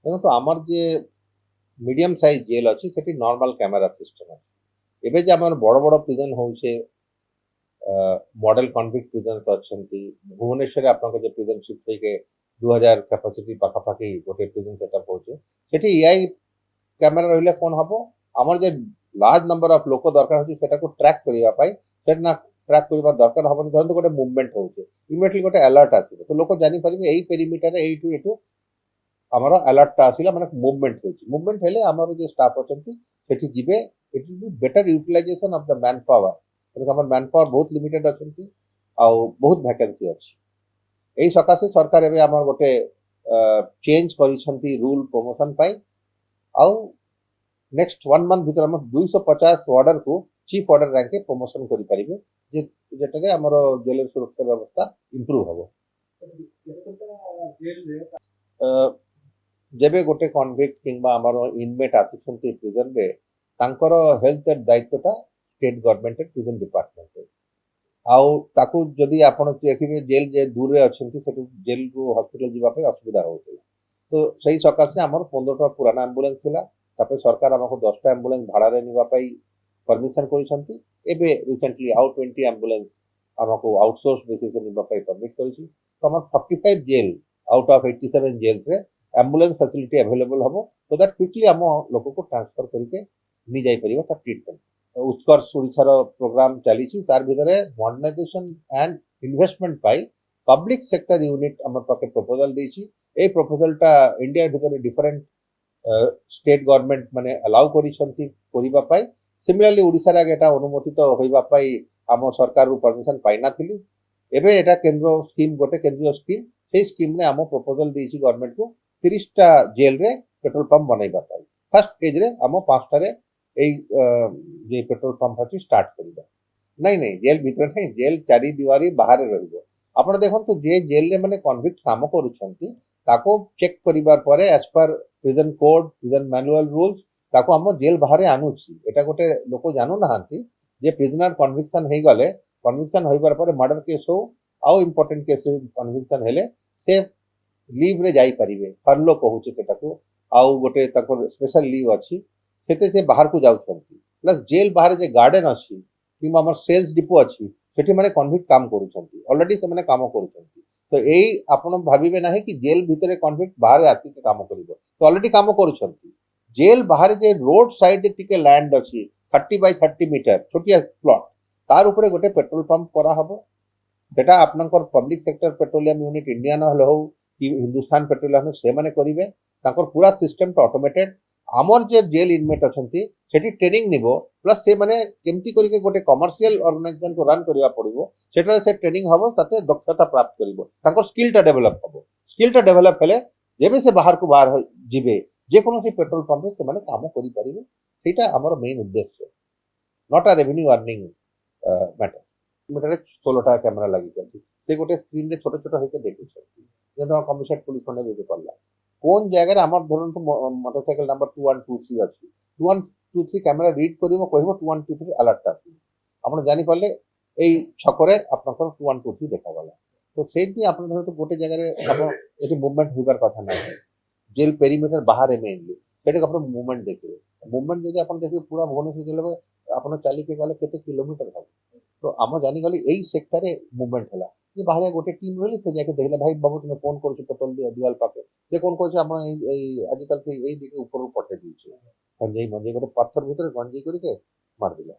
ଦେଖନ୍ତୁ ଆମର ଯେ ମିଡିୟମ ସାଇଜ ଜେଲ୍ ଅଛି ସେଠି ନର୍ମାଲ କ୍ୟାମେରା ସିଷ୍ଟମ ଅଛି। ଏବେ ଯେ ଆମର ବଡ ବଡ ପ୍ରିଜନ ହଉଛି ମଡେଲ କନଭିକ୍ଟ ପ୍ରିଜନ୍ସ ଅଛନ୍ତି ଭୁବନେଶ୍ୱରରେ ଆପଣଙ୍କ ଯେ ପ୍ରିଜନ ସିଫ୍ଟ ହେଇକି 2000 କାପାସିଟି ପାଖାପାଖି ଗୋଟେ ପ୍ରିଜନ ସେଟअप ହଉଛି ସେଠି ଏଆଇ କ୍ୟାମେରା ରହିଲେ କଣ ହବ ଆମର ଯେ ଲାର୍ଜ ନମ୍ବର ଅଫ ଲୋକ ଦରକାର ହଉଛି ସେଟାକୁ ଟ୍ରାକ୍ କରିବା ପାଇଁ ସେଟା ନା ଟ୍ରାକ୍ କରିବା ଦରକାର ହବନି ଧରନ୍ତୁ ଗୋଟେ ମୁଭମେଣ୍ଟ ହଉଛି ଇମିଡିଏଟଲି ଗୋଟେ ଆଲର୍ଟ ଆସିବ ତ ଲୋକ ଜାଣିପାରିବେ ଏଇ ପେରିମିଟରରେ ଏଇଠୁ ଏଠୁ ଆମର ଆଲର୍ଟଟା ଆସିଲା ମାନେ ମୁଭମେଣ୍ଟ ହେଉଛି ମୁଭମେଣ୍ଟ ହେଲେ ଆମର ଯେ ଷ୍ଟାଫ୍ ଅଛନ୍ତି ସେଠି ଯିବେ it will be better utilisation of the manpower ତେଣୁ ଆମର ମ୍ୟାନ୍ ପାୱାର ବହୁତ ଲିମିଟେଡ୍ ଅଛନ୍ତି ଆଉ ବହୁତ ଭ୍ୟାକେନ୍ସି ଅଛି এই ସକାଶେ ସରକାର ଏବେ ଆମର ଗୋଟେ ଚେଞ୍ଜ କରିଛନ୍ତି ରୁଲ ପ୍ରମୋସନ ପାଇଁ ଆଉ ନେକ୍ସଟ 1 ମନ୍ଥ ଭିତରେ ଆମର 250 ଅର୍ଡରକୁ ଚିଫ ଅର୍ଡର ରାଙ୍କେ ପ୍ରମୋସନ କରିପାରିବେ ଯେଟାରେ ଆମର ଜେଲର ସୁରକ୍ଷା ବ୍ୟବସ୍ଥା ଇମ୍ପ୍ରୁଭ ହବ ଯେବେ ଗୋଟେ କନଭିକ୍ଟ କିମ୍ବା ଆମର ଇନମେଟ୍ ଆସୁଛନ୍ତି ପ୍ରିଜନରେ ତାଙ୍କର ହେଲ୍ଥ ଦାୟିତ୍ୱଟା ଷ୍ଟେଟ୍ ଗଭର୍ଣ୍ଣମେଣ୍ଟ ପ୍ରିଜନ ଡିପାର୍ଟମେଣ୍ଟ ଆଉ ତାକୁ ଯଦି ଆପଣ ଦେଖିବେ ଜେଲ୍ ଯେ ଦୂରରେ ଅଛନ୍ତି ସେଠୁ ଜେଲ୍ରୁ ହସ୍ପିଟାଲ ଯିବା ପାଇଁ ଅସୁବିଧା ହେଉଥିଲା ତ ସେଇ ସକାଶେ ଆମର 15ଟା ପୁରାନା ଆମ୍ବୁଲାନ୍ସ ଥିଲା ତାପରେ ସରକାର ଆମକୁ 10ଟା ଆମ୍ବୁଲାନ୍ସ ଭଡ଼ାରେ ନେବା ପାଇଁ ପରମିଶନ କରିଛନ୍ତି ଏବେ ରିସେଣ୍ଟଲି ଆଉ 20 ଆମ୍ବୁଲାନ୍ସ ଆମକୁ ଆଉଟସୋର୍ସ ବେସିସରେ ନେବା ପାଇଁ ପରମିଟ୍ କରିଛି ତ ଆମର 45 ଜେଲ୍ ଆଉଟ୍ ଅଫ୍ 87 ଜେଲ୍ସରେ ଆମ୍ବୁଲାନ୍ସ ଫ୍ୟାସିଲିଟି ଆଭେଲେବଲ୍ ହବ ସୋ ଦ୍ୟାଟ୍ କ୍ୱିକଲି ଆମ ଲୋକକୁ ଟ୍ରାନ୍ସଫର କରିକି ନେଇଯାଇପାରିବ ତା ଟ୍ରିଟମେଣ୍ଟ उत्कर्ष ओडिशार प्रोग्राम चली तार भीतर मॉडर्नाइजेशन एंड इन्वेस्टमेंट पाई पब्लिक सेक्टर यूनिट आम पाखे प्रपोजल देछि ए प्रपोजलटा इंडिया भीतर डिफरेंट स्टेट गवर्नमेंट माने अलाउ करिसंती करिबा पाई सिमिलरली ओडिसा रे एटा अनुमोदित होइबा पाई आम सरकार रु परमिशन पाई नाथिली एबे एटा केंद्र स्कीम गोटे केंद्रीय स्कीम से स्कीम रे आम प्रपोजल देछि गवर्नमेंट को 30टा जेल रे पेट्रोल पंप बनैबा पाई फर्स्ट फेज रे आम 5टा रे এই যে পেট্রোল পম্প আছে স্টার্ট করিবা নাই নাই জেল ভিতরে নাই জেল চারি দিওয়ারি বাহারে রহিব ଆପଣ ଦେଖନ୍ତୁ ଯେ ଜେଲରେ ମାନେ କନଭିକ୍ଟ କାମ କରୁଛନ୍ତି ତାକୁ ଚେକ୍ କରିବାର ପରେ ଆଜ ପର prison code prison manual rules ତାକୁ ଆମ ଜେଲ ବାହାରେ ଆଣୁଛି ଏଟା ଗୋଟେ ଲୋକ ଜାଣୁନାହାନ୍ତି ଯେ ପ୍ରିଜନର କନଭିକ୍ସନ ହେଇଗଲେ କନଭିକ୍ସନ ହୋଇବାର ପରେ ମର୍ଡର କେସ୍ ହଉ ଆଉ ଇମ୍ପୋର୍ଟାଣ୍ଟ କେସ୍ କନଭିକ୍ସନ ହେଲେ ସେ ଲିଭରେ ଯାଇପାରିବେ ଫର୍ଲୋ କହୁଛି ସେଟାକୁ ଆଉ ଗୋଟେ ତାଙ୍କର ସ୍ପେଶାଲ ଲିଭ୍ ଅଛି ସେତେ ସେ ବାହାରକୁ ଯାଉଛନ୍ତି ପ୍ଲସ୍ ଜେଲ୍ ବାହାରେ ଯେ ଗାର୍ଡେନ୍ ଅଛି କିମ୍ବା ଆମର ସେଲ୍ସ ଡିପୋ ଅଛି ସେଠି ମାନେ କନଭିକ୍ଟ କାମ କରୁଛନ୍ତି ଅଲରେଡି ସେମାନେ କାମ କରୁଛନ୍ତି ତ ଏଇ ଆପଣ ଭାବିବେ ନାହିଁ କି ଜେଲ୍ ଭିତରେ କନଭିକ୍ଟ ବାହାରେ ଆସିକି କାମ କରିବ ତ ଅଲରେଡି କାମ କରୁଛନ୍ତି ଜେଲ୍ ବାହାରେ ଯେ ରୋଡ ସାଇଡରେ ଟିକେ ଲ୍ୟାଣ୍ଡ ଅଛି 30 by 30 ମିଟର ଛୋଟିଆ ପ୍ଲଟ ତାର ଉପରେ ଗୋଟେ ପେଟ୍ରୋଲ ପମ୍ପ କରାହବ ସେଟା ଆପଣଙ୍କର public sector petroleum unit Indian ହେଲେ ହଉ କି ହିନ୍ଦୁସ୍ତାନ ପେଟ୍ରୋଲିୟମ ସେମାନେ କରିବେ ତାଙ୍କର ପୁରା ସିଷ୍ଟମଟା ଅଟୋମେଟେଡ আমার যে জেল ইনমেট অଛନ୍ତି সেটি ট্রেনিং নিব প্লাস সে মানে কেমতি করিকে গোটে কমর্শিয়াল অর্গানাইজেশন কো রান করিবা পড়িব সেটা সে ট্রেনিং হবো তাতে দক্ষতা প্রাপ্ত করিব তাঙ্কর স্কিলটা ডেভেলপ হবো স্কিলটা ডেভেলপ হেলে যেবে সে বাহারକୁ বাহার ଯିବେ যে কোনসি পেট্রোল পম্পে ସେମାନେ কাম করি পারিবে সেটা আমার মেইন উদ্দেশ্য not a revenue earning matter মিটারে 16টা ক্যামেরা লাগিଛନ୍ତି ସେ ଗୋଟେ ସ୍କ୍ରିନରେ ଛୋଟ ଛୋଟ ହେଇକି ଦେଖୁଛନ୍ତି ଯେମିତି ଆମ କମିଶନ ପୁଲିସ ଖଣ୍ଡେ ଭିଡ଼ିଓ କଲା কোন জায়গায় আমার ধরন্তু মোটরসাইকেল নাম্বার 2123 ଅଛି 2123 ক্যামেরা রিড করিব কহিব 2123 আলার্টটা আসিব ଆପଣ জানি পারলে এই ছকরে আপনার 2123 দেখাগলা তো সেইটি আপনার ধরন্তু গোটে জায়গায় আপন এটি মুভমেন্ট হইবার কথা না জেল পেরিমিটার বাহারে মেইনলি সেটাকে আপনার মুভমেন্ট দেখিবে মুভমেন্ট যদি আপন দেখিবে পুরা ভুবনেশ্বর জেলাবে আপন চালিকে গেলে কেতে কিলোমিটার হবে তো আমরা জানিগলি এই সেক্টরে মুভমেন্ট ହେଲା যে বাহারে গোটে টিম রইলে সে যাকে দেখলে ভাই বাবু তুমি ফোন করছো পেট্রোল দিয়ে দিওয়াল পাকে ସେ କଣ କହୁଛି ଆପଣ ଏଇ ଆଜିକାଲି ଏଇ ଦିକେ ଉପରକୁ ପଠେଇ ଦେଇଛୁ ଗଞ୍ଜେଇ ମଞ୍ଜେଇ ଗୋଟେ ପଥର ଭିତରେ ଗଞ୍ଜେଇ କରିକି ମାରିଦେଲା